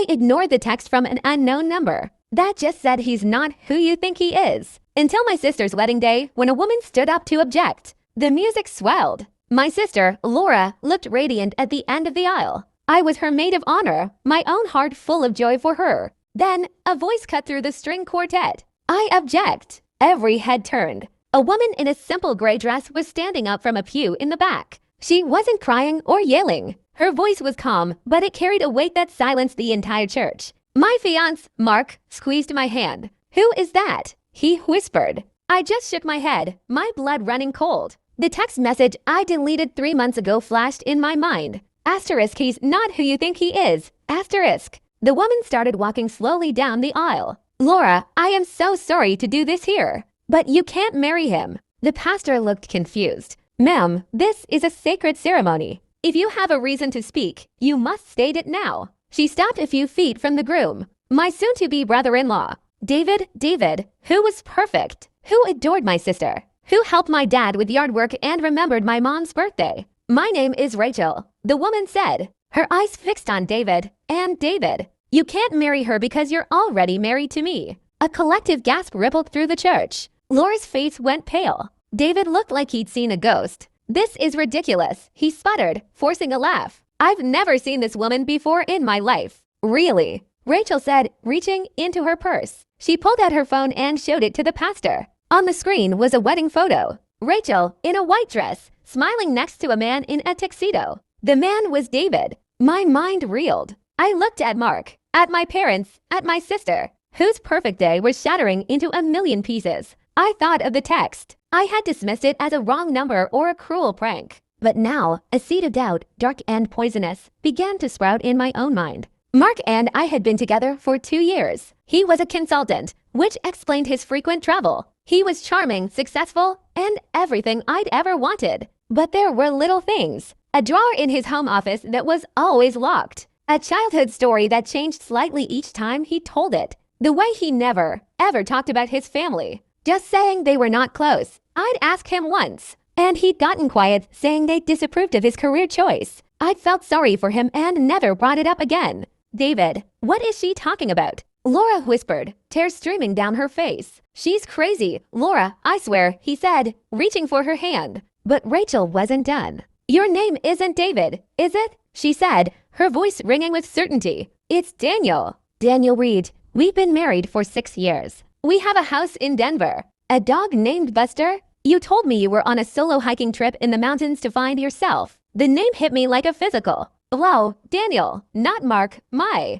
I ignored the text from an unknown number that just said he's not who you think he is. Until my sister's wedding day, when a woman stood up to object. The music swelled. My sister, Laura, looked radiant at the end of the aisle. I was her maid of honor, my own heart full of joy for her. Then, a voice cut through the string quartet. I object. Every head turned. A woman in a simple gray dress was standing up from a pew in the back. She wasn't crying or yelling. Her voice was calm, but it carried a weight that silenced the entire church. My fiancé, Mark, squeezed my hand. Who is that? He whispered. I just shook my head, my blood running cold. The text message I deleted 3 months ago flashed in my mind. Asterisk, he's not who you think he is. Asterisk. The woman started walking slowly down the aisle. Laura, I am so sorry to do this here, but you can't marry him. The pastor looked confused. Ma'am, this is a sacred ceremony. If you have a reason to speak, you must state it now. She stopped a few feet from the groom, my soon-to-be brother-in-law. David, who was perfect, who adored my sister, who helped my dad with yard work and remembered my mom's birthday. My name is Rachel, the woman said, her eyes fixed on David. And David, you can't marry her because you're already married to me. A collective gasp rippled through the church. Laura's face went pale. David looked like he'd seen a ghost. This is ridiculous, he sputtered, forcing a laugh. I've never seen this woman before in my life. Really? Rachel said, reaching into her purse. She pulled out her phone and showed it to the pastor. On the screen was a wedding photo. Rachel, in a white dress, smiling next to a man in a tuxedo. The man was David. My mind reeled. I looked at Mark, at my parents, at my sister, whose perfect day was shattering into a million pieces. I thought of the text. I had dismissed it as a wrong number or a cruel prank. But now, a seed of doubt, dark and poisonous, began to sprout in my own mind. Mark and I had been together for 2 years. He was a consultant, which explained his frequent travel. He was charming, successful, and everything I'd ever wanted. But there were little things. A drawer in his home office that was always locked. A childhood story that changed slightly each time he told it. The way he never, ever talked about his family. Just saying they were not close. I'd ask him once, and he'd gotten quiet, saying they disapproved of his career choice. I'd felt sorry for him and never brought it up again. David, what is she talking about? Laura whispered, tears streaming down her face. She's crazy, Laura, I swear, he said, reaching for her hand. But Rachel wasn't done. Your name isn't David, is it? She said, her voice ringing with certainty. It's Daniel. Daniel Reed. We've been married for 6 years. We have a house in Denver. A dog named Buster. You told me you were on a solo hiking trip in the mountains to find yourself. The name hit me like a physical. Wow, Daniel, not Mark, my.